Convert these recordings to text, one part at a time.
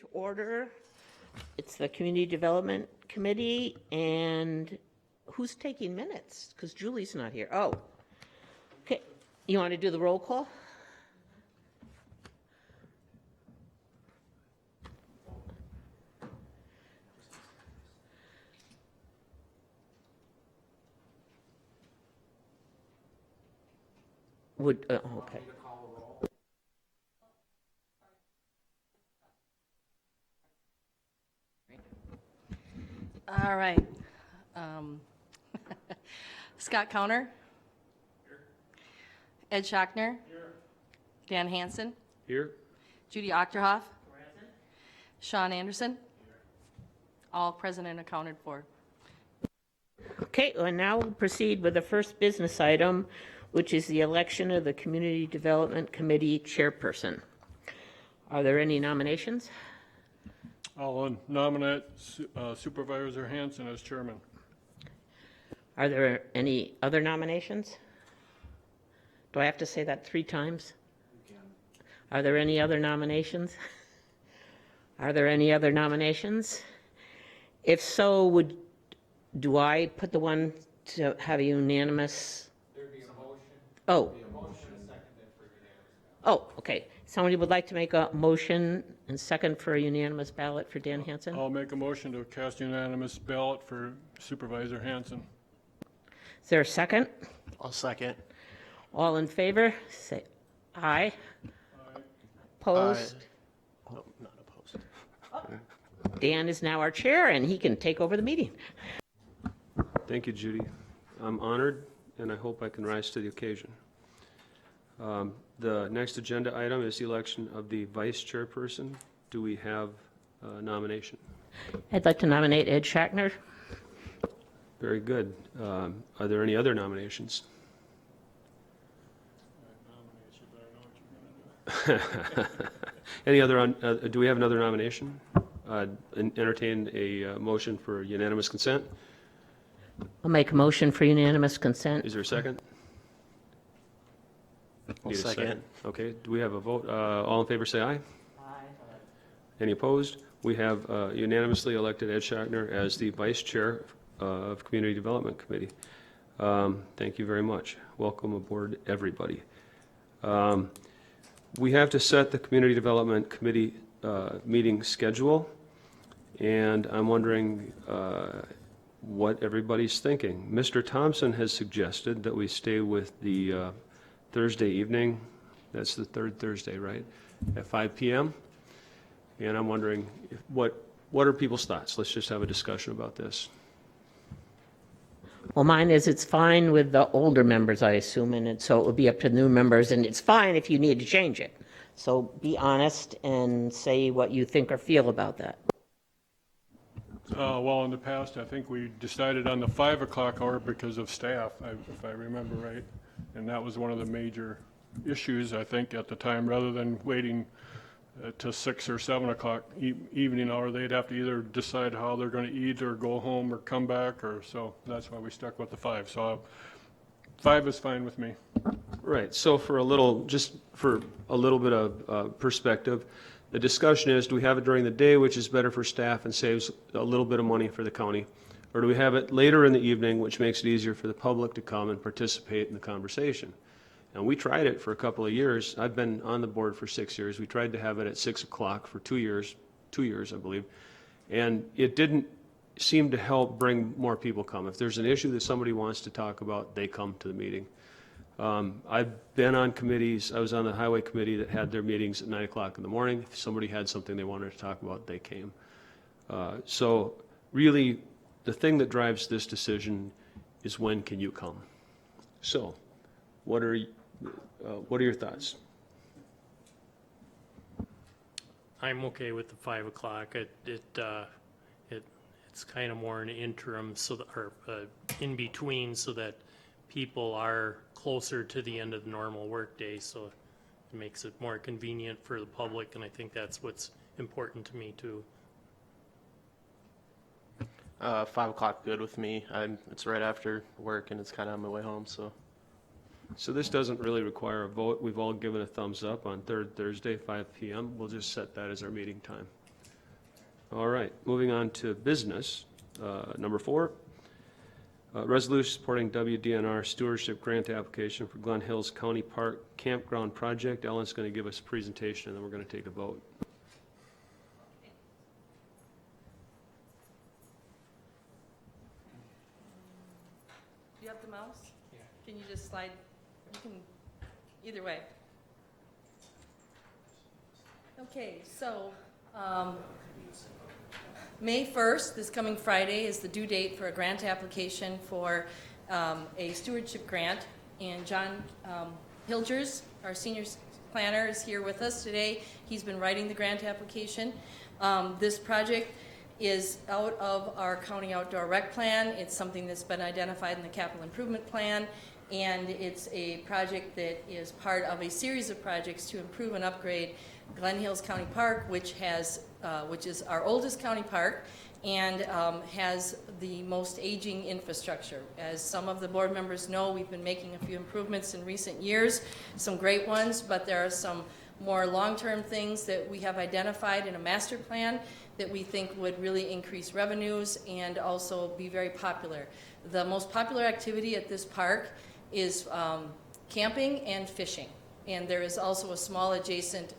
To order, it's the Community Development Committee, and who's taking minutes? Because Julie's not here. Oh, okay. You want to do the roll call? Okay. All right. Scott Counter. Here. Ed Schachner. Here. Dan Hansen. Here. Judy Ochterhoff. Present. Sean Anderson. Here. All present and accounted for. Okay, well, now we'll proceed with the first business item, which is the election of the Community Development Committee Chairperson. Are there any nominations? I'll nominate Supervisor Hansen as chairman. Are there any other nominations? Do I have to say that 3 times? You can. Are there any other nominations? Are there any other nominations? If so, do I put the one to have a unanimous? There'd be a motion. Oh. There'd be a motion and seconded for unanimous ballot. Oh, okay. Somebody would like to make a motion and second for a unanimous ballot for Dan Hansen? I'll make a motion to cast unanimous ballot for Supervisor Hansen. Is there a second? I'll second. All in favor? Say aye. Aye. Opposed? Oh, not opposed. Dan is now our chair, and he can take over the meeting. Thank you, Judy. I'm honored, and I hope I can rise to the occasion. The next agenda item is the election of the vice chairperson. Do we have a nomination? I'd like to nominate Ed Schachner. Very good. Are there any other nominations? Any other? Do we have another nomination? Entertain a motion for unanimous consent. I'll make a motion for unanimous consent. Is there a second? I'll Need a second. Okay. Do we have a vote? All in favor, say aye. Aye. Any opposed? We have unanimously elected Ed Schachner as the vice chair of Community Development Committee. Thank you very much. Welcome aboard, everybody. We have to set the Community Development Committee meeting schedule, and I'm wondering what everybody's thinking. Mr. Thompson has suggested that we stay with the Thursday evening. That's the third Thursday, right? At 5 p.m. And I'm wondering what are people's thoughts? Let's just have a discussion about this. Well, mine is it's fine with the older members, I assume, and so it would be up to the new members, and it's fine if you need to change it. So be honest and say what you think or feel about that. Well, in the past, I think we decided on the 5 o'clock hour because of staff, if I remember right. And that was one of the major issues, I think, at the time, rather than waiting to 6 or 7 o'clock evening hour. They'd have to either decide how they're going to eat or go home or come back, or so that's why we stuck with the 5. So 5 is fine with me. Right. So for a little bit of perspective, the discussion is, do we have it during the day, which is better for staff and saves a little bit of money for the county? Or do we have it later in the evening, which makes it easier for the public to come and participate in the conversation? And we tried it for a couple of years. I've been on the board for 6 years. We tried to have it at 6 o'clock for 2 years, I believe. And it didn't seem to help bring more people come. If there's an issue that somebody wants to talk about, they come to the meeting. I've been on committees. I was on the highway committee that had their meetings at 9 o'clock in the morning. If somebody had something they wanted to talk about, they came. So really, the thing that drives this decision is when can you come? So what are your thoughts? I'm okay with the 5 o'clock. It's kind of more an interim, so that, or in between, so that people are closer to the end of the normal workday. So it makes it more convenient for the public, and I think that's what's important to me too. 5 o'clock good with me. It's right after work and it's kind of on my way home, so. So this doesn't really require a vote. We've all given a thumbs up on third Thursday, 5 p.m. We'll just set that as our meeting time. All right, moving on to business. Number 4, resolution supporting WDNR stewardship grant application for Glen Hills County Park Campground Project. Ellen's going to give us a presentation, and then we're going to take a vote. Do you have the mouse? Yeah. Can you just slide? You can, either way. Okay, so May 1st, this coming Friday, is the due date for a grant application for a stewardship grant. And John Hilgers, our senior planner, is here with us today. He's been writing the grant application. This project is out of our county outdoor rec plan. It's something that's been identified in the capital improvement plan, and it's a project that is part of a series of projects to improve and upgrade Glen Hills County Park, which is our oldest county park and has the most aging infrastructure. As some of the board members know, we've been making a few improvements in recent years, some great ones, but there are some more long-term things that we have identified in a master plan that we think would really increase revenues and also be very popular. The most popular activity at this park is camping and fishing. And there is also a small adjacent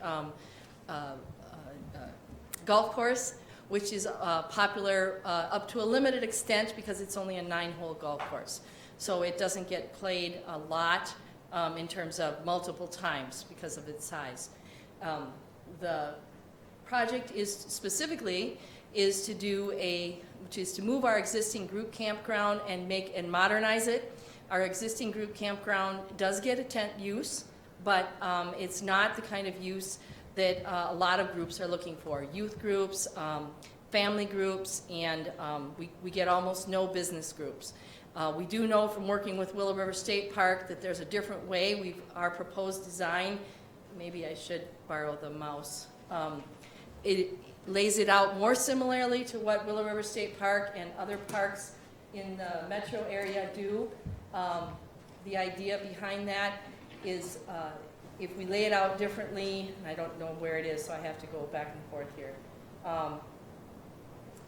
golf course, which is popular up to a limited extent because it's only a 9-hole golf course. So it doesn't get played a lot in terms of multiple times because of its size. The project is to move our existing group campground and modernize it. Our existing group campground does get a tent use, but it's not the kind of use that a lot of groups are looking for. Youth groups, family groups, and we get almost no business groups. We do know from working with Willow River State Park that there's a different way. Our proposed design, maybe I should borrow the mouse, it lays it out more similarly to what Willow River State Park and other parks in the metro area do. The idea behind that is if we lay it out differently, and I don't know where it is, so I have to go back and forth here.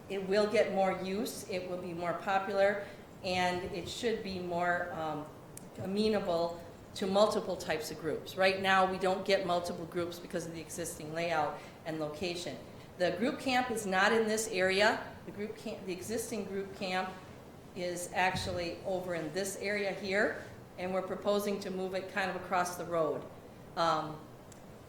It will get more use, it will be more popular, and it should be more amenable to multiple types of groups. Right now, we don't get multiple groups because of the existing layout and location. The group camp is not in this area. The existing group camp is actually over in this area here, and we're proposing to move it kind of across the road.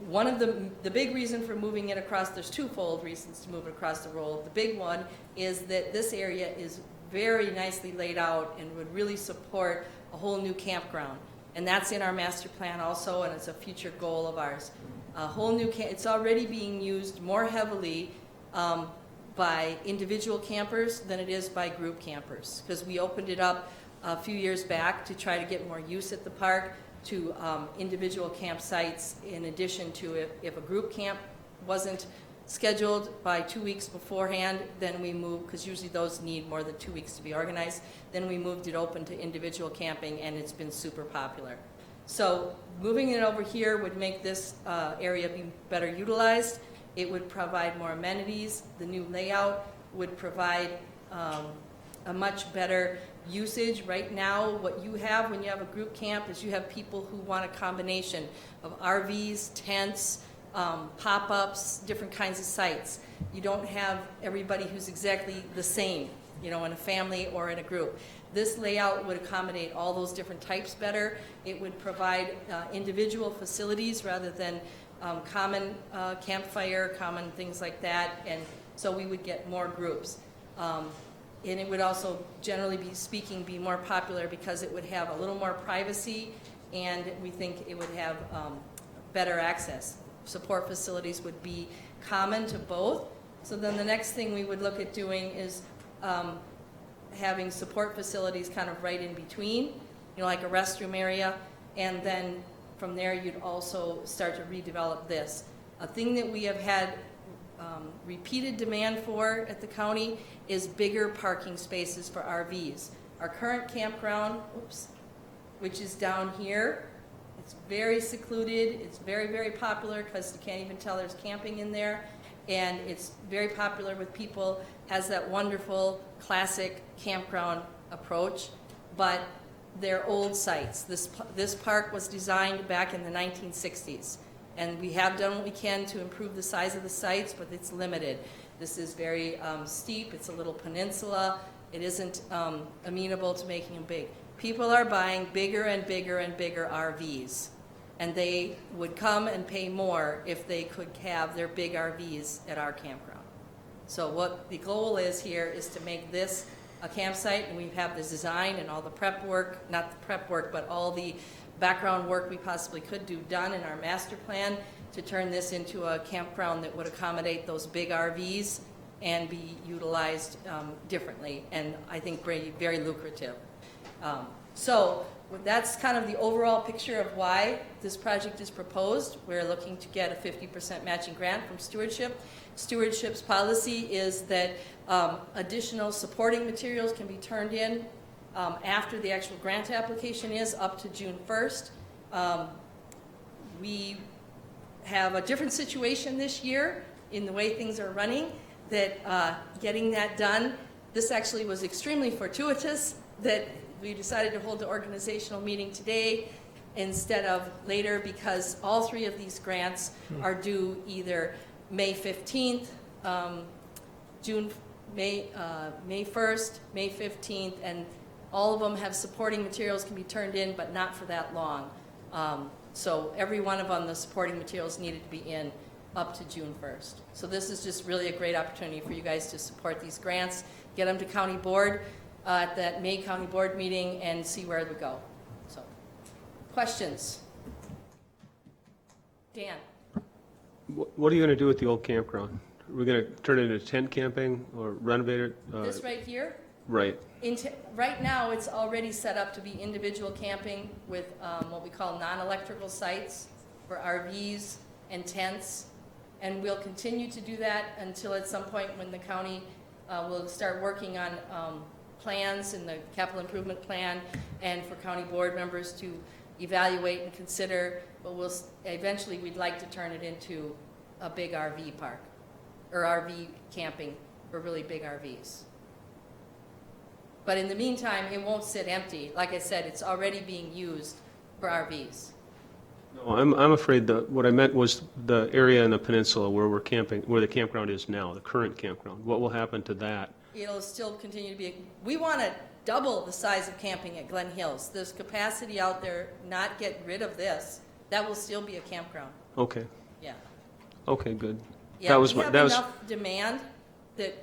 One of the big reason for moving it across, there's twofold reasons to move it across the road. The big one is that this area is very nicely laid out and would really support a whole new campground. And that's in our master plan also, and it's a future goal of ours. A whole new it's already being used more heavily by individual campers than it is by group campers, because we opened it up a few years back to try to get more use at the park to individual campsites, in addition to if a group camp wasn't scheduled by 2 weeks beforehand, then we moved, because usually those need more than 2 weeks to be organized, then we moved it open to individual camping, and it's been super popular. So moving it over here would make this area be better utilized. It would provide more amenities. The new layout would provide a much better usage. Right now, what you have when you have a group camp is you have people who want a combination of RVs, tents, pop-ups, different kinds of sites. You don't have everybody who's exactly the same, in a family or in a group. This layout would accommodate all those different types better. It would provide individual facilities rather than common campfire, common things like that, and so we would get more groups. And it would also, generally be more popular because it would have a little more privacy, and we think it would have better access. Support facilities would be common to both. So then the next thing we would look at doing is having support facilities kind of right in between, like a restroom area, and then from there you'd also start to redevelop this. A thing that we have had repeated demand for at the county is bigger parking spaces for RVs. Our current campground, which is down here, it's very secluded, it's very, very popular because you can't even tell there's camping in there, and it's very popular with people, has that wonderful classic campground approach, but they're old sites. This park was designed back in the 1960s, and we have done what we can to improve the size of the sites, but it's limited. This is very steep, it's a little peninsula, it isn't amenable to making them big. People are buying bigger and bigger and bigger RVs, and they would come and pay more if they could have their big RVs at our campground. So what the goal is here is to make this a campsite, and we have the design and all the prep work, not the prep work, but all the background work we possibly could do done in our master plan to turn this into a campground that would accommodate those big RVs and be utilized differently, and I think very, very lucrative. So that's kind of the overall picture of why this project is proposed. We're looking to get a 50% matching grant from Stewardship. Stewardship's policy is that additional supporting materials can be turned in after the actual grant application is up to June 1st. We have a different situation this year in the way things are running, that getting that done, this actually was extremely fortuitous that we decided to hold the organizational meeting today instead of later, because all three of these grants are due either May 15th, May 1st, May 15th, and all of them have supporting materials can be turned in, but not for that long. So every one of them, the supporting materials needed to be in up to June 1st. So this is just really a great opportunity for you guys to support these grants, get them to county board at that May county board meeting, and see where we go. So, questions? Dan? What are you going to do with the old campground? Are we going to turn it into tent camping or renovate it? This right here? Right. Right now, it's already set up to be individual camping with what we call non-electrical sites for RVs and tents, and we'll continue to do that until at some point when the county will start working on plans in the capital improvement plan, and for county board members to evaluate and consider, but eventually we'd like to turn it into a big RV park, or RV camping for really big RVs. But in the meantime, it won't sit empty. Like I said, it's already being used for RVs. No, I'm afraid that what I meant was the area in the peninsula where we're camping, where the campground is now, the current campground. What will happen to that? It'll still continue to be, we want to double the size of camping at Glen Hills. There's capacity out there, not get rid of this. That will still be a campground. Okay. Yeah. Okay, good. Yeah, That was we my- have that was- enough demand that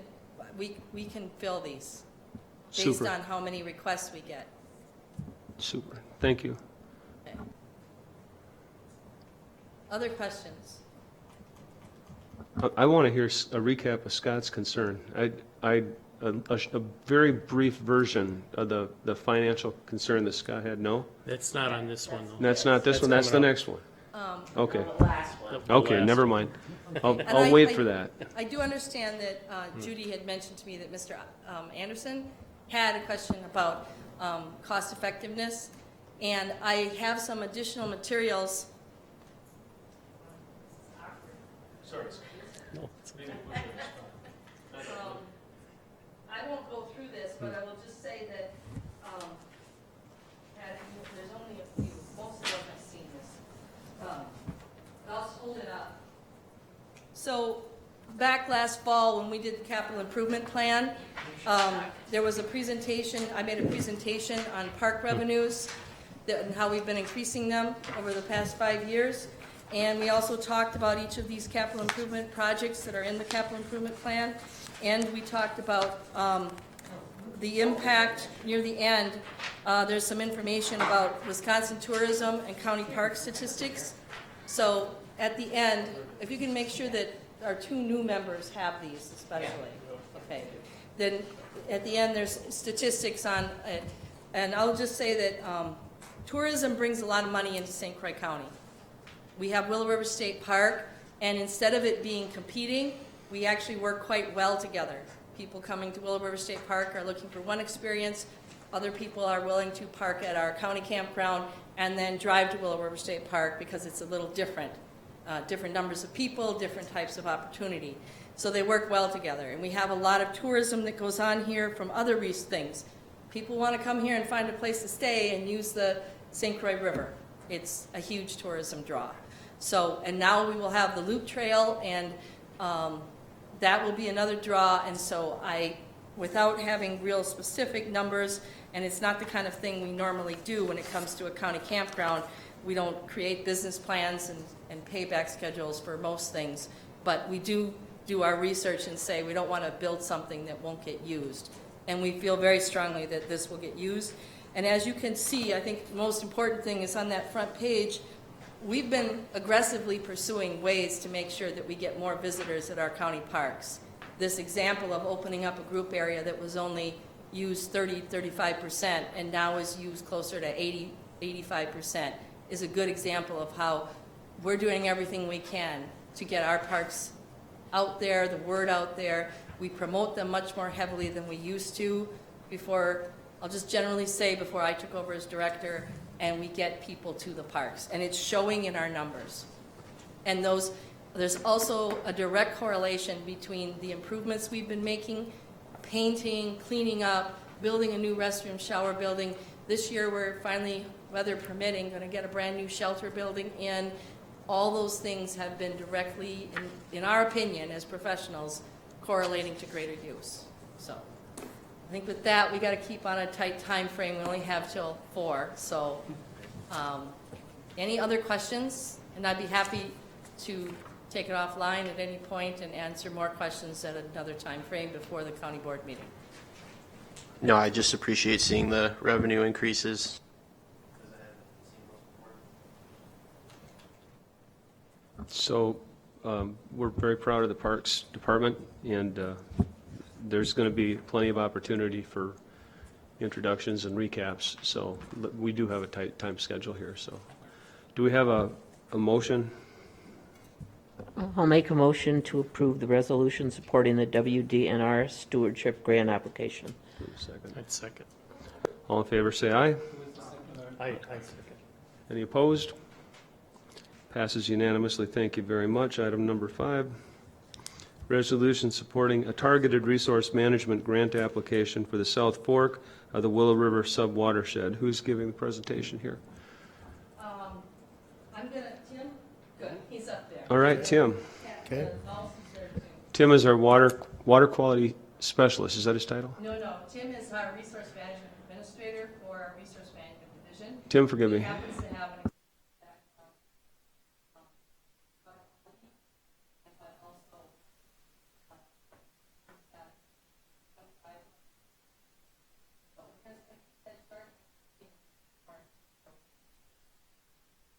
we can fill these based Super. on how many requests we get. Super. Thank you. Okay. Other questions? I want to hear a recap of Scott's concern. A very brief version of the financial concern that Scott had. No? That's not on this one, though. That's not this one, that's the coming up. next one. Okay. The Okay, last never one. mind. I'll I- wait I- for that. I do understand that Judy had mentioned to me that Mr. Anderson had a question about cost effectiveness, and I have some additional materials. No. I won't go through this, but I will just say that there's only a few. Most of them have seen this. I'll just hold it up. So back last fall, when we did the capital improvement plan, there was a presentation, I made a presentation on park revenues and how we've been increasing them over the past 5 years. And we also talked about each of these capital improvement projects that are in the capital improvement plan. And we talked about the impact near the end. There's some information about Wisconsin tourism and county park statistics. So at the end, if you can make sure that our 2 new members have these especially. Okay. Then at the end, there's statistics on it. And I'll just say that tourism brings a lot of money into St. Croix County. We have Willow River State Park, and instead of it being competing, we actually work quite well together. People coming to Willow River State Park are looking for one experience. Other people are willing to park at our county campground and then drive to Willow River State Park because it's a little different. different numbers of people, different types of opportunity. So they work well together. And we have a lot of tourism that goes on here from other things. People want to come here and find a place to stay and use the St. Croix River. It's a huge tourism draw. So, and now we will have the Loop Trail, and that will be another draw. And so without having real specific numbers, and it's not the kind of thing we normally do when it comes to a county campground, we don't create business plans and payback schedules for most things, but we do our research and say we don't want to build something that won't get used. And we feel very strongly that this will get used. And as you can see, I think the most important thing is on that front page, we've been aggressively pursuing ways to make sure that we get more visitors at our county parks. This example of opening up a group area that was only used 35% and now is used closer to 85% is a good example of how we're doing everything we can to get our parks out there, the word out there. We promote them much more heavily than we used to before, I'll just generally say before I took over as director, and we get people to the parks. And it's showing in our numbers. And there's also a direct correlation between the improvements we've been making, painting, cleaning up, building a new restroom shower building. This year we're finally, weather permitting, going to get a brand new shelter building in. All those things have been directly, in our opinion as professionals, correlating to greater use. So I think with that, we got to keep on a tight time frame. We only have till 4. So any other questions? And I'd be happy to take it offline at any point and answer more questions at another time frame before the county board meeting. No, I just appreciate seeing the revenue increases. So we're very proud of the Parks Department, and there's going to be plenty of opportunity for introductions and recaps. So we do have a tight time schedule here. So do we have a motion? I'll make a motion to approve the resolution supporting the WDNR Stewardship Grant application. Second. I'd second. All in favor, say aye. I second. Any opposed? Passes unanimously. Thank you very much. Item number 5, resolution supporting a targeted resource management grant application for the South Fork of the Willow River Sub-Watershed. Who's giving the presentation here? I'm going to, Tim? Good, he's up there. All right, Tim. Okay. Tim is our water quality specialist. Is that his title? No, Tim is our resource management administrator for our resource management division. Tim, forgive He me. happens to have an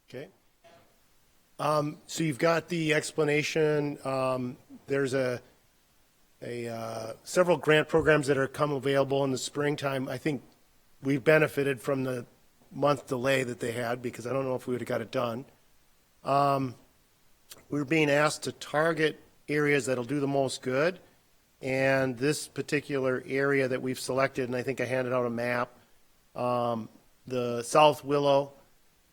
Okay. So you've got the explanation. There's several grant programs that are come available in the springtime. I think we've benefited from the month delay that they had because I don't know if we would have got it done. We were being asked to target areas that'll do the most good. And this particular area that we've selected, and I think I handed out a map, the South Willow,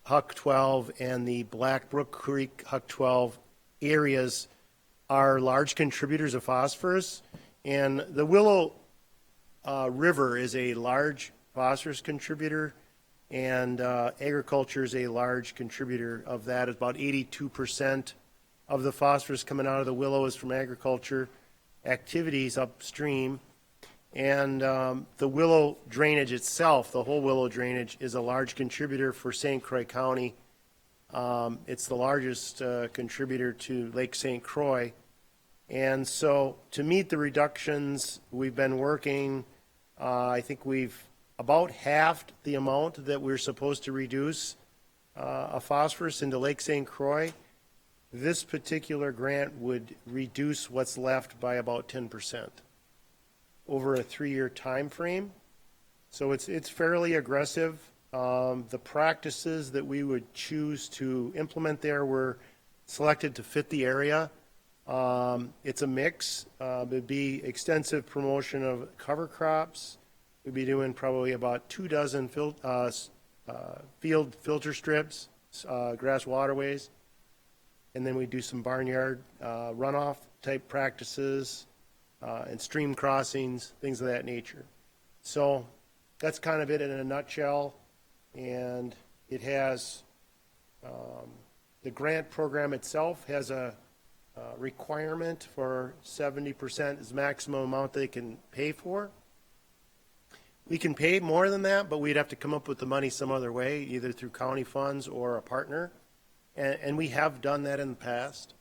Huck 12, and the Black Brook Creek, Huck 12 areas are large contributors of phosphorus. And the Willow River is a large phosphorus contributor, and agriculture is a large contributor of that. About 82% of the phosphorus coming out of the Willow is from agriculture activities upstream. And the Willow drainage itself, the whole Willow drainage, is a large contributor for St. Croix County. It's the largest contributor to Lake St. Croix. And so to meet the reductions, we've been working, I think we've about halved the amount that we're supposed to reduce of phosphorus into Lake St. Croix. This particular grant would reduce what's left by about 10% over a 3-year time frame. So it's fairly aggressive. The practices that we would choose to implement there were selected to fit the area. It's a mix. It'd be extensive promotion of cover crops. We'd be doing probably about 24 field filter strips, grass waterways. and then we do some barnyard runoff type practices and stream crossings, things of that nature. So that's kind of it in a nutshell, and it has the grant program itself has a requirement for 70% is maximum amount they can pay for. We can pay more than that, but we'd have to come up with the money some other way, either through county funds or a partner. And we have done that in the past.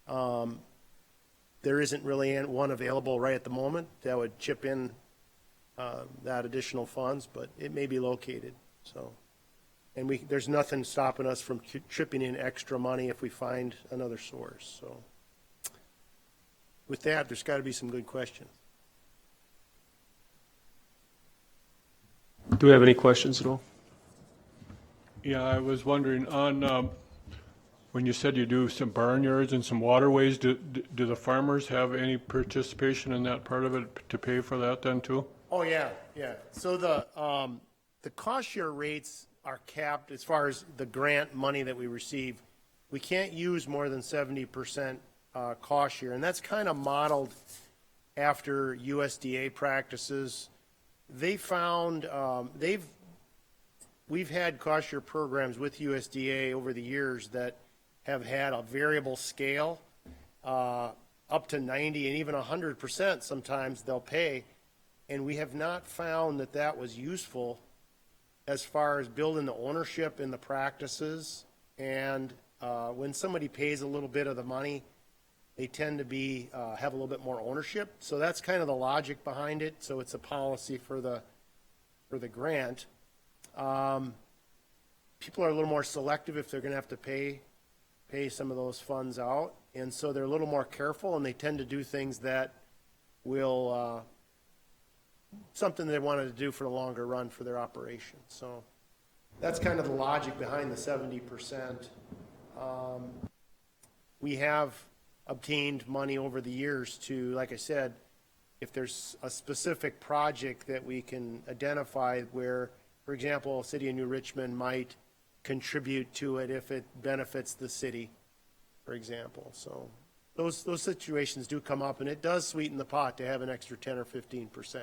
There isn't really one available right at the moment that would chip in that additional funds, but it may be located. So, and there's nothing stopping us from chipping in extra money if we find another source. So, with that, there's got to be some good questions. Do we have any questions at all? Yeah, I was wondering on, when you said you do some barnyards and some waterways, do the farmers have any participation in that part of it to pay for that then too? Oh, yeah, yeah. So the cost share rates are capped as far as the grant money that we receive. We can't use more than 70% cost share, and that's kind of modeled after USDA practices. They found we've had cost share programs with USDA over the years that have had a variable scale up to 90 and even 100% sometimes they'll pay, and we have not found that that was useful as far as building the ownership in the practices. And when somebody pays a little bit of the money, they tend to be have a little bit more ownership. So that's kind of the logic behind it. So it's a policy for the grant. People are a little more selective if they're going to have to pay some of those funds out, and so they're a little more careful, and they tend to do things that will something they wanted to do for the longer run for their operation. So that's kind of the logic behind the 70%. We have obtained money over the years to, like I said, if there's a specific project that we can identify where, for example, City of New Richmond might contribute to it if it benefits the city, for example. So those situations do come up, and it does sweeten the pot to have an extra 10 or 15%.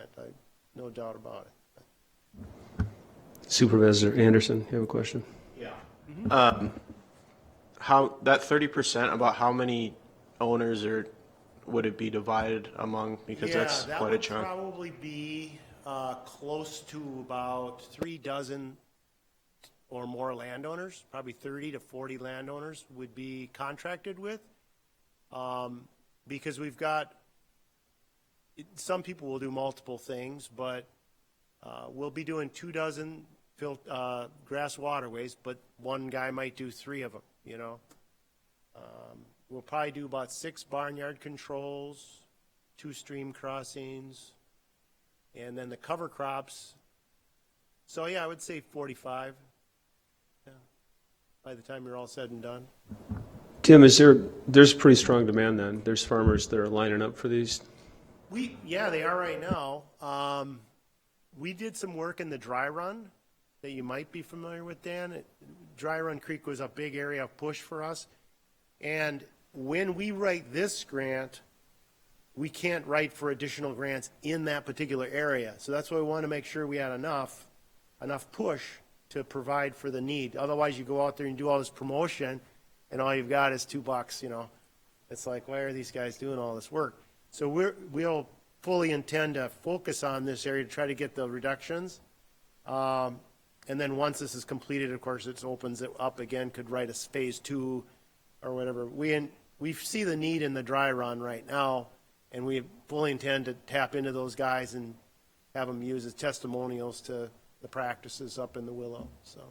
No doubt about it. Supervisor Anderson, you have a question? Yeah. How that 30%, about how many owners would it be divided among? Because that's quite a chunk. That would probably be close to about 3 dozen or more landowners. Probably 30 to 40 landowners would be contracted with, because we've got some people will do multiple things, but we'll be doing 2 dozen grass waterways, but one guy might do 3 of them, you know. We'll probably do about 6 barnyard controls, 2 stream crossings, and then the cover crops. So yeah, I would say 45. Yeah, by the time you're all said and done. Tim, there's pretty strong demand then? There's farmers that are lining up for these? Yeah, they are right now. We did some work in the dry run that you might be familiar with, Dan. Dry Run Creek was a big area of push for us. And when we write this grant, we can't write for additional grants in that particular area. So that's why we want to make sure we had enough push to provide for the need. Otherwise, you go out there and do all this promotion, and all you've got is $2, you know. It's like, why are these guys doing all this work? So we'll fully intend to focus on this area to try to get the reductions. And then once this is completed, of course, it opens it up again, could write a phase 2 or whatever. We see the need in the dry run right now, and we fully intend to tap into those guys and have them use as testimonials to the practices up in the Willow. So.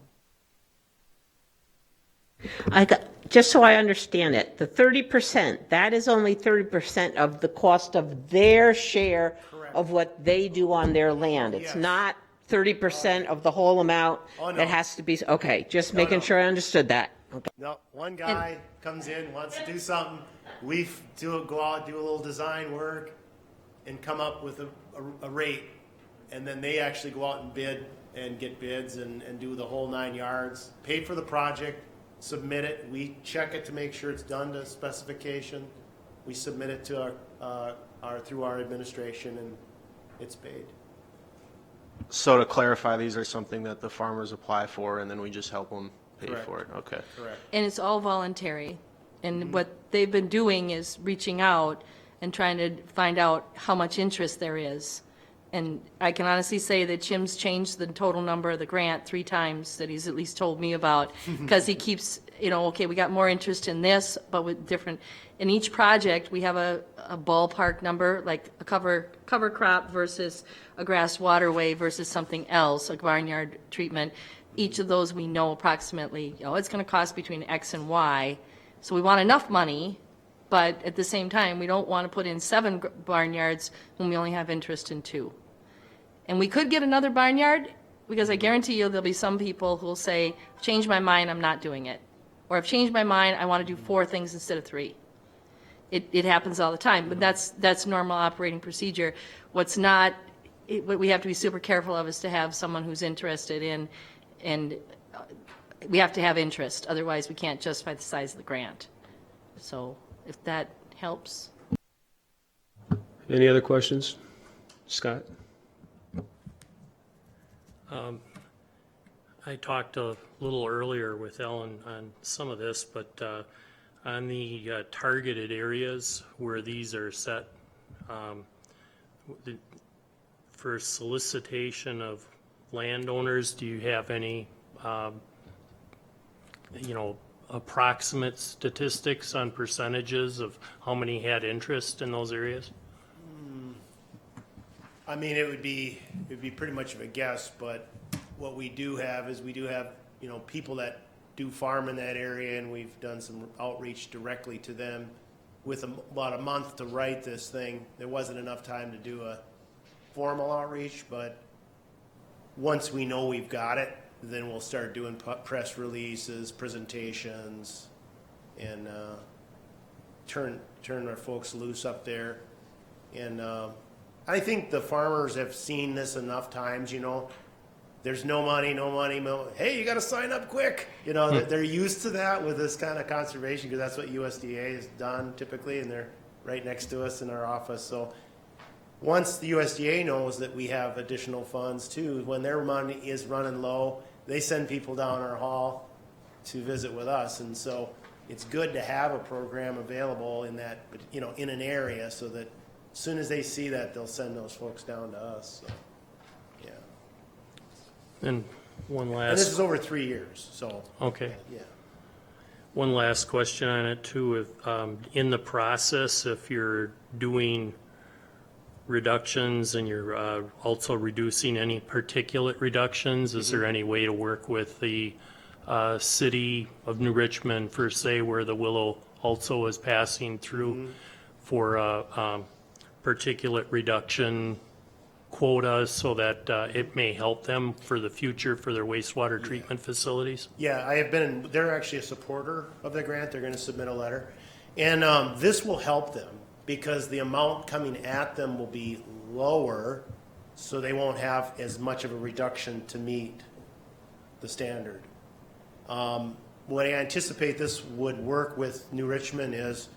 Just so I understand it, the 30%, that is only 30% of the cost of their share of what they do on their land. It's Yes. not 30% of the whole amount Oh, no. that has to be, okay, just making no. sure I understood that. Okay. No, one guy comes in, wants to do something. We go out, do a little design work, and come up with a rate. And then they actually go out and bid and get bids and do the whole 9 yards, pay for the project, submit it, we check it to make sure it's done to specification. We submit it to through our administration, and it's paid. So to clarify, these are something that the farmers apply for, and then we just help them pay Correct. for it? Okay. Correct. And it's all voluntary. And what they've been doing is reaching out and trying to find out how much interest there is. And I can honestly say that Jim's changed the total number of the grant 3 times that he's at least told me about, because he keeps, okay, we got more interest in this, but with different, in each project, we have a ballpark number, like a cover crop versus a grass waterway versus something else, a barnyard treatment. Each of those we know approximately, it's going to cost between X and Y. So we want enough money, but at the same time, we don't want to put in 7 barnyards when we only have interest in 2. And we could get another barnyard, because I guarantee you there'll be some people who'll say, change my mind, I'm not doing it. Or I've changed my mind, I want to do 4 things instead of 3. It happens all the time, but that's normal operating procedure. What we have to be super careful of is to have someone who's interested in, and we have to have interest, otherwise we can't justify the size of the grant. So if that helps. Any other questions? Scott? I talked a little earlier with Ellen on some of this, but on the targeted areas where these are set, for solicitation of landowners, do you have any, approximate statistics on percentages of how many had interest in those areas? I mean, it'd be pretty much of a guess, but what we do have is people that do farm in that area, and we've done some outreach directly to them with about a month to write this thing. There wasn't enough time to do a formal outreach, but once we know we've got it, then we'll start doing press releases, presentations, and turn our folks loose up there. And I think the farmers have seen this enough times, there's no money, hey, you got to sign up quick. They're used to that with this kind of conservation, because that's what USDA has done typically, and they're right next to us in our office. So once the USDA knows that we have additional funds too, when their money is running low, they send people down our hall to visit with us. And so it's good to have a program available in that, in an area, so that as soon as they see that, they'll send those folks down to us. So, yeah. And one And this last, is over 3 years, so. okay. Yeah. One last question on it too. If, in the process, if you're doing reductions and you're also reducing any particulate reductions, is there any way to work with the city of New Richmond for, say, where the Willow also is passing through for particulate reduction quotas, so that it may help them for the future for their wastewater treatment facilities? Yeah, they're actually a supporter of the grant. They're going to submit a letter. And this will help them, because the amount coming at them will be lower, so they won't have as much of a reduction to meet the standard. What I anticipate this would work with New Richmond is,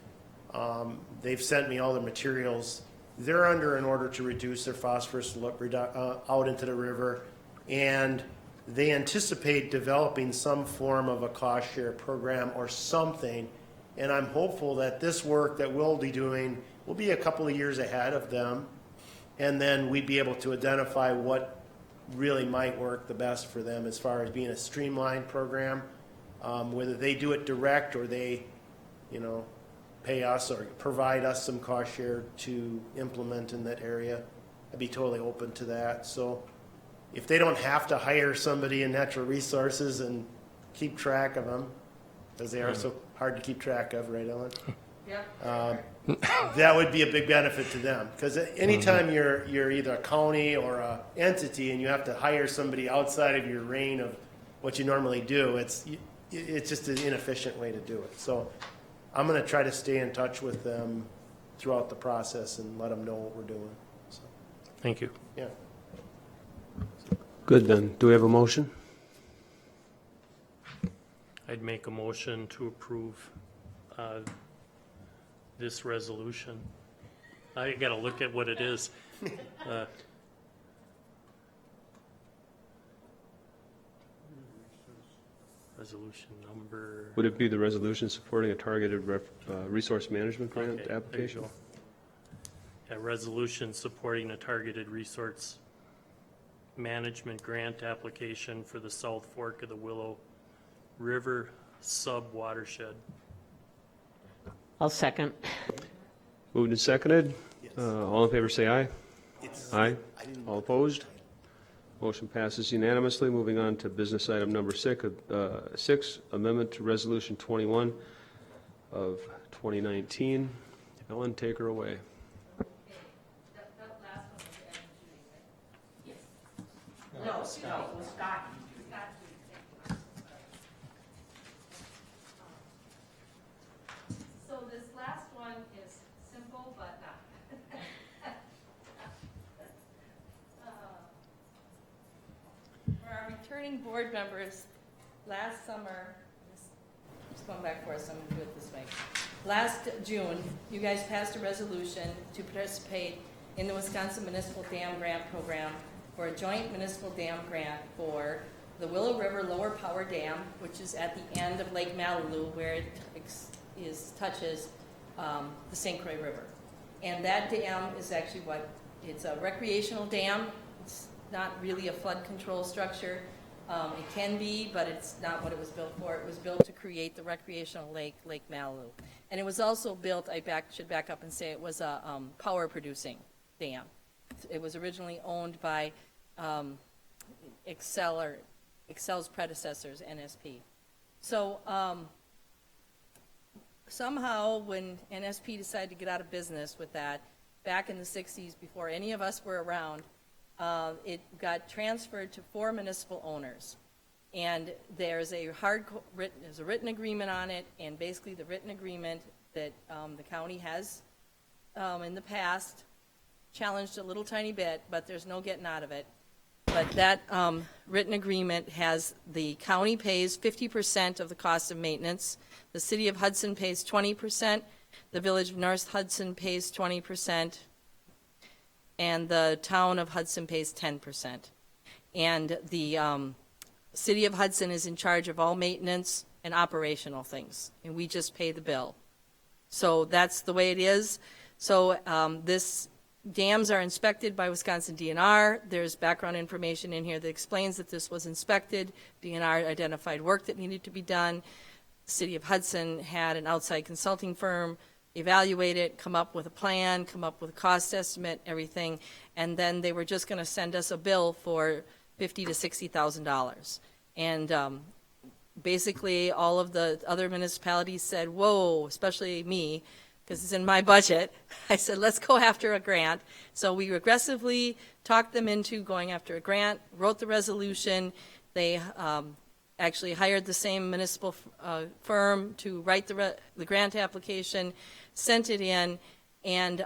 they've sent me all the materials. They're under an order to reduce their phosphorus out into the river, and they anticipate developing some form of a cost share program or something. And I'm hopeful that this work that we'll be doing will be a couple of years ahead of them, and then we'd be able to identify what really might work the best for them as far as being a streamlined program, whether they do it direct or they, pay us or provide us some cost share to implement in that area. I'd be totally open to that. So if they don't have to hire somebody in natural resources and keep track of them, because they are so hard to keep track of, right, Ellen? Yeah. That would be a big benefit to them, because anytime you're either a county or a entity and you have to hire somebody outside of your reign of what you normally do, it's just an inefficient way to do it. So I'm going to try to stay in touch with them throughout the process and let them know what we're doing. So, Thank you. yeah. Good then. Do we have a motion? I'd I'd make a motion to approve this resolution. I gotta look at what it is. Resolution number. Would it be the resolution supporting a targeted resource management grant Okay, there you application? go. A resolution supporting a targeted resource management grant application for the South Fork of the Willow River Sub-Watershed. I'll second. Moved and seconded. All in favor, say aye. Aye. All opposed? Motion passes unanimously. Moving on to business item number 6, amendment to Resolution 21 of 2019. Ellen, take her away. So this last one is simple, but not. For our returning board members, last summer, just going back for us, I'm gonna do it this way. Last June, you guys passed a resolution to participate in the Wisconsin Municipal Dam Grant Program for a joint municipal dam grant for the Willow River Lower Power Dam, which is at the end of Lake Malibu, where it touches the St. Croix River. And that dam is actually it's a recreational dam. It's not really a flood control structure. It can be, but it's not what it was built for. It was built to create the recreational lake, Lake Malibu. And it was also built, should back up and say it was a power producing dam. It was originally owned by Excel's predecessors, NSP. So somehow when NSP decided to get out of business with that, back in the 60s, before any of us were around, it got transferred to 4 municipal owners. And there's a written agreement on it, and basically the written agreement that the county has in the past challenged a little tiny bit, but there's no getting out of it. But that written agreement has the county pays 50% of the cost of maintenance, the city of Hudson pays 20%, the village of North Hudson pays 20%, and the town of Hudson pays 10%. And the city of Hudson is in charge of all maintenance and operational things, and we just pay the bill. So that's the way it is. So this dams are inspected by Wisconsin DNR. There's background information in here that explains that this was inspected. DNR identified work that needed to be done. The city of Hudson had an outside consulting firm evaluate it, come up with a plan, come up with a cost estimate, everything, and then they were just going to send us a bill for $50,000 to $60,000. And basically all of the other municipalities said, whoa, especially me, because it's in my budget. I said, let's go after a grant. So we aggressively talked them into going after a grant, wrote the resolution. They actually hired the same municipal firm to write the grant application, sent it in, and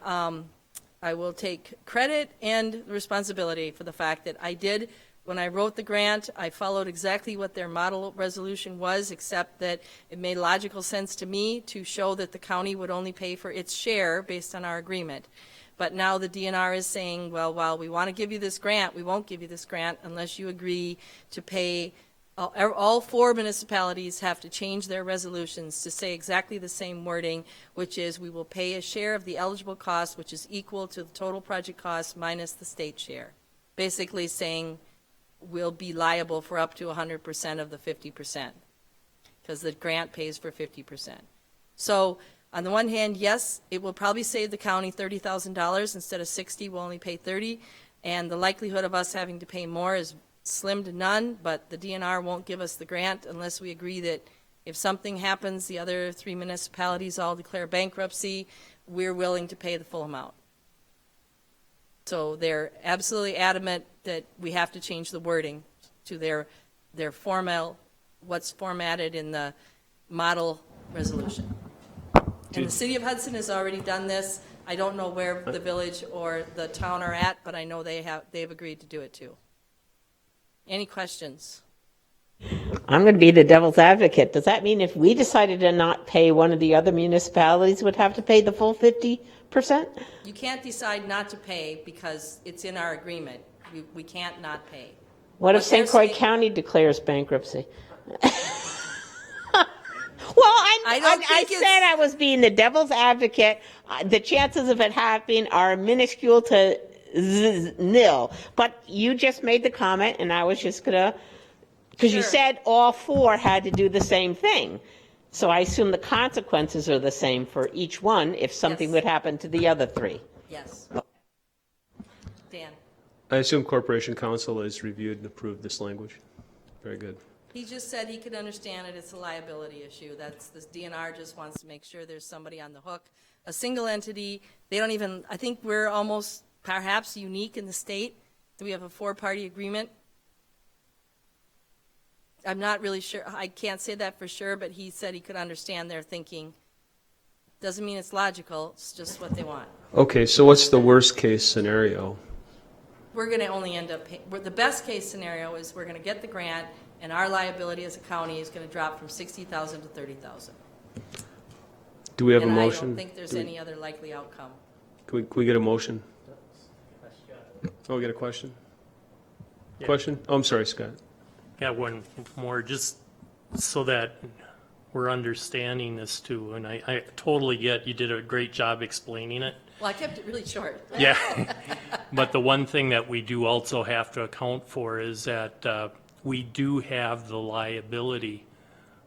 I will take credit and responsibility for the fact that I did. When I wrote the grant, I followed exactly what their model resolution was, except that it made logical sense to me to show that the county would only pay for its share based on our agreement. But now the DNR is saying, well, while we want to give you this grant, we won't give you this grant unless you agree to pay. All 4 municipalities have to change their resolutions to say exactly the same wording, which is we will pay a share of the eligible cost, which is equal to the total project cost minus the state share. Basically saying we'll be liable for up to 100% of the 50%, because the grant pays for 50%. So on the one hand, yes, it will probably save the county $30,000 instead of $60,000. We'll only pay $30,000, and the likelihood of us having to pay more is slim to none. But the DNR won't give us the grant unless we agree that if something happens, the other 3 municipalities all declare bankruptcy, we're willing to pay the full amount. So they're absolutely adamant that we have to change the wording to their what's formatted in the model resolution. And the city of Hudson has already done this. I don't know where the village or the town are at, but I know they've agreed to do it too. Any questions? I'm going to be the devil's advocate. Does that mean if we decided to not pay, one of the other municipalities would have to pay the full 50%? You can't decide not to pay because it's in our agreement. We can't not pay. What if What they're St. Croix saying- County declares bankruptcy? Well, I don't I think said it's- I was being the devil's advocate. The chances of it happening are minuscule to nil. But you just made the comment, and I was just gonna, because you Sure. said all four had to do the same thing. So I assume the consequences are the same for each one if something Yes. would happen to the other three. Yes. Dan, I assume Corporation Council has reviewed and approved this language. Very good. he just said he could understand it. It's a liability issue. That's, this DNR just wants to make sure there's somebody on the hook. A single entity, they don't even, I think we're almost perhaps unique in the state. Do we have a 4-party agreement? I'm not really sure. I can't say that for sure, but he said he could understand their thinking. Doesn't mean it's logical. It's just what they want. Okay, so what's the worst case scenario? We're going to only end up paying, the best case scenario is we're going to get the grant and our liability as a county is going to drop from 60,000 to 30,000. Do we have a And I motion? don't think there's any other likely outcome. Can we get a motion? Oh, we get a question? Question? Oh, I'm sorry, Scott. Got one more, just so that we're understanding this too, and I totally get, you did a great job explaining it. Well, I kept it really short. Yeah, but the one thing that we do also have to account for is that we do have the liability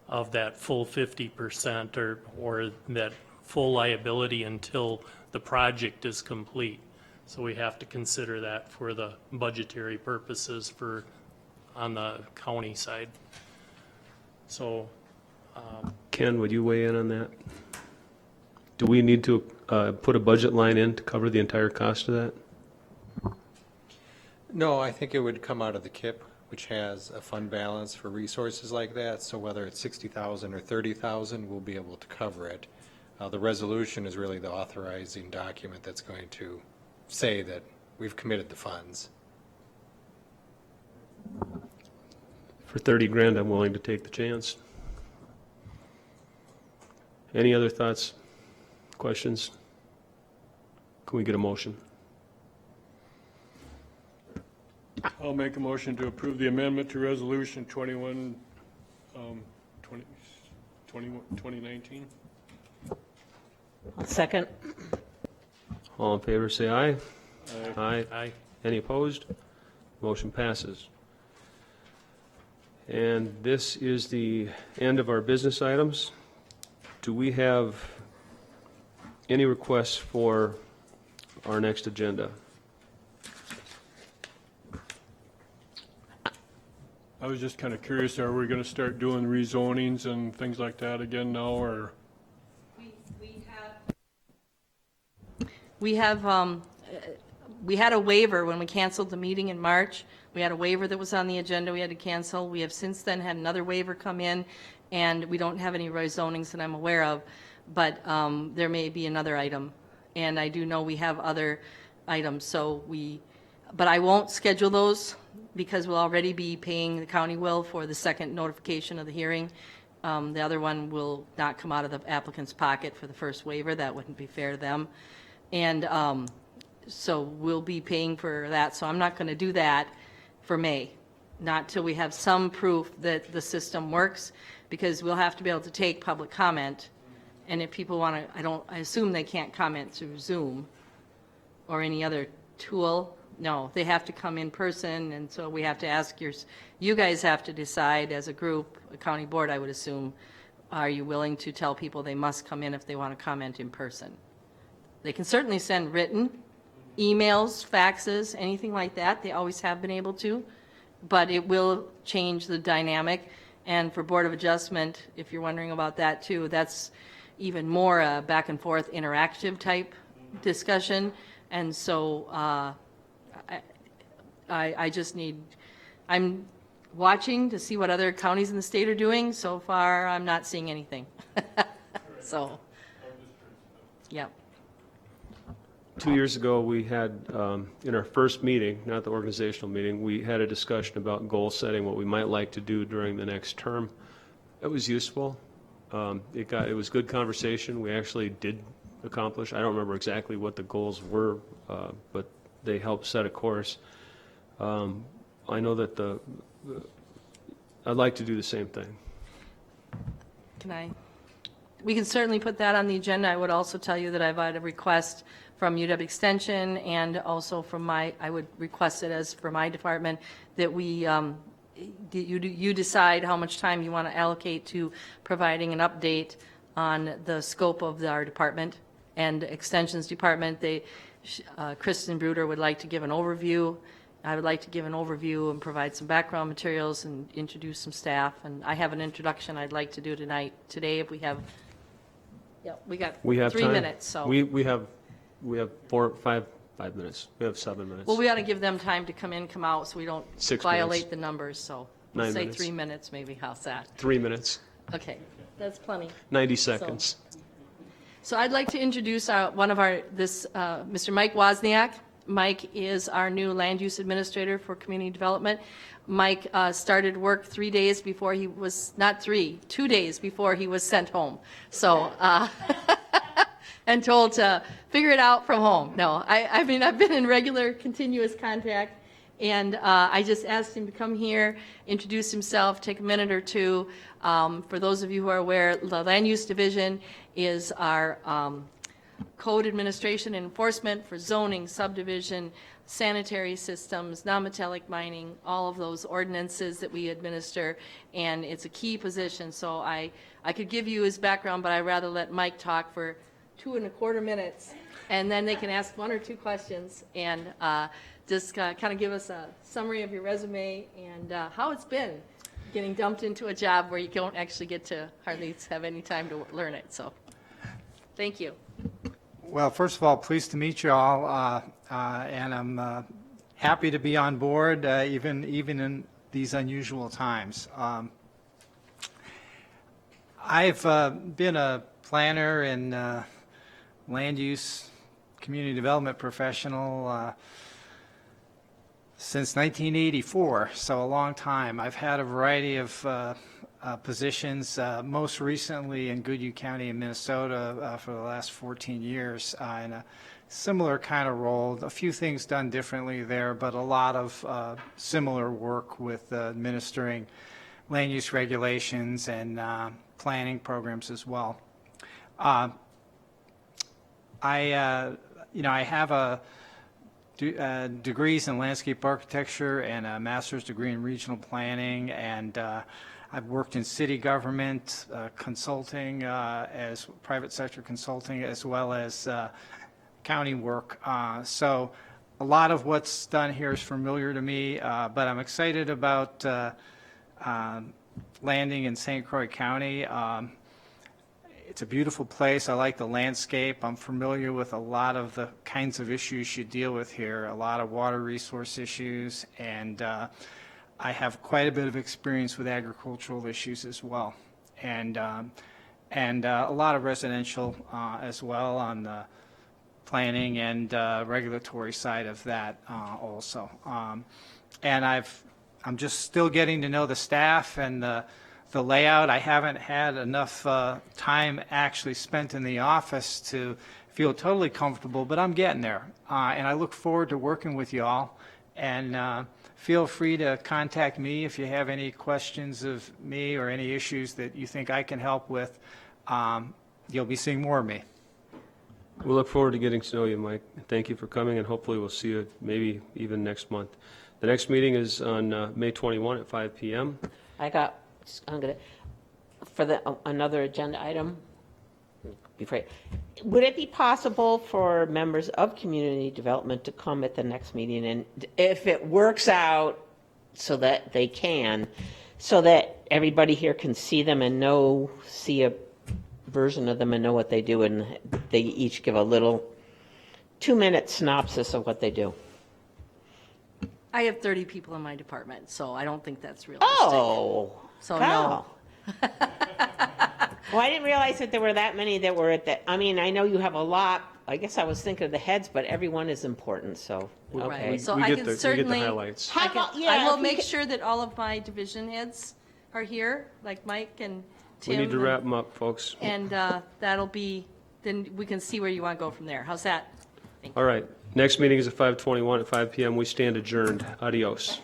of that full 50% or that full liability until the project is complete. So we have to consider that for the budgetary purposes on the county side. So, Ken, would you weigh in on that? Do we need to put a budget line in to cover the entire cost of that? No, I think it would come out of the KIP, which has a fund balance for resources like that. So whether it's 60,000 or 30,000, we'll be able to cover it. The resolution is really the authorizing document that's going to say that we've committed the funds. For 30 grand, I'm willing to take the chance. Any other thoughts, questions? Can we get a motion? I'll make a motion to approve the amendment to Resolution 2019. Second. All in favor, say aye. Aye. Aye. Any opposed? Motion passes. And this is the end of our business items. Do we have any requests for our next agenda? I was just kind of curious, are we going to start doing rezonings and things like that again now, or? We had a waiver when we canceled the meeting in March. We had a waiver that was on the agenda we had to cancel. We have since then had another waiver come in, and we don't have any rezonings that I'm aware of, but there may be another item. And I do know we have other items, but I won't schedule those because we'll already be paying, the county will, for the second notification of the hearing. The other one will not come out of the applicant's pocket for the first waiver. That wouldn't be fair to them. And so we'll be paying for that. So I'm not going to do that for May, not till we have some proof that the system works, because we'll have to be able to take public comment. And if people want to, I assume they can't comment through Zoom or any other tool. No, they have to come in person, and so we have to ask you guys have to decide as a group, a county board, I would assume, are you willing to tell people they must come in if they want to comment in person? They can certainly send written, emails, faxes, anything like that. They always have been able to, but it will change the dynamic. And for Board of Adjustment, if you're wondering about that too, that's even more a back and forth interactive type discussion. And so I just I'm watching to see what other counties in the state are doing. So far, I'm not seeing anything. So, yeah. 2 years ago, we had, in our first meeting, not the organizational meeting, we had a discussion about goal setting, what we might like to do during the next term. It was useful. It was good conversation. We actually did accomplish, I don't remember exactly what the goals were, but they helped set a course. I know that I'd like to do the same thing. We can certainly put that on the agenda. I would also tell you that I've had a request from UW Extension and also from I would request it as for my department, that you decide how much time you want to allocate to providing an update on the scope of our department and Extension's department. Kristen Bruder would like to give an overview. I would like to give an overview and provide some background materials and introduce some staff. And I have an introduction I'd like to do today if we have, we got 3 time. minutes, so. We have 5 minutes. We have 7 minutes. Well, we ought to give them time to come in, come out, so we don't 6 violate minutes. the numbers, so. 9 Say minutes. 3 minutes, maybe, how's that? 3 minutes, Okay, that's plenty. 90 seconds. So I'd like to introduce Mr. Mike Wozniak. Mike is our new land use administrator for community development. Mike started work 2 days before he was sent home. So, and told to figure it out from home. No, I've been in regular, continuous contact, and I just asked him to come here, introduce himself, take a minute or two. For those of you who are aware, the Land Use Division is our code administration and enforcement for zoning, subdivision, sanitary systems, non-metallic mining, all of those ordinances that we administer, and it's a key position. So I could give you his background, but I'd rather let Mike talk for 2.25 minutes, and then they can ask 1 or 2 questions, and just kind of give us a summary of your resume and how it's been getting dumped into a job where you don't actually get to hardly have any time to learn it. So, thank you. Well, first of all, pleased to meet you all, and I'm happy to be on board, even in these unusual times. I've been a planner and land use community development professional since 1984, so a long time. I've had a variety of positions, most recently in Goodhue County in Minnesota for the last 14 years in a similar kind of role. A few things done differently there, but a lot of similar work with administering land use regulations and planning programs as well. I have degrees in landscape architecture and a master's degree in regional planning, and I've worked in city government consulting, as private sector consulting, as well as county work. So a lot of what's done here is familiar to me, but I'm excited about landing in St. Croix County. It's a beautiful place. I like the landscape. I'm familiar with a lot of the kinds of issues you deal with here, a lot of water resource issues, and I have quite a bit of experience with agricultural issues as well, and a lot of residential as well on the planning and regulatory side of that also. And I'm just still getting to know the staff and the layout. I haven't had enough time actually spent in the office to feel totally comfortable, but I'm getting there. And I look forward to working with you all. And feel free to contact me if you have any questions of me or any issues that you think I can help with. You'll be seeing more of me. We'll look forward to getting to know you, Mike. Thank you for coming, and hopefully we'll see you maybe even next month. The next meeting is on May 21 at 5 p.m. Another agenda item. Would it be possible for members of community development to come at the next meeting, and if it works out so that they can, so that everybody here can see them and see a version of them and know what they do, and they each give a little 2-minute synopsis of what they do? I have 30 people in my department, so I don't think that's realistic. Oh, So wow. no. Well, I didn't realize that there were that many that were at that. I mean, I know you have a lot I guess I was thinking of the heads, but everyone is important, so, okay. Right. So We I get can the- we get the certainly. highlights. I How can- about- yeah, I will if we make could- sure that all of my division heads are here, like Mike and We Tim. need to and- wrap them up, folks. And that'll be, then we can see where you want to go from there. How's that? All right, next meeting is at 5:21 at 5 PM. We stand adjourned. Adios.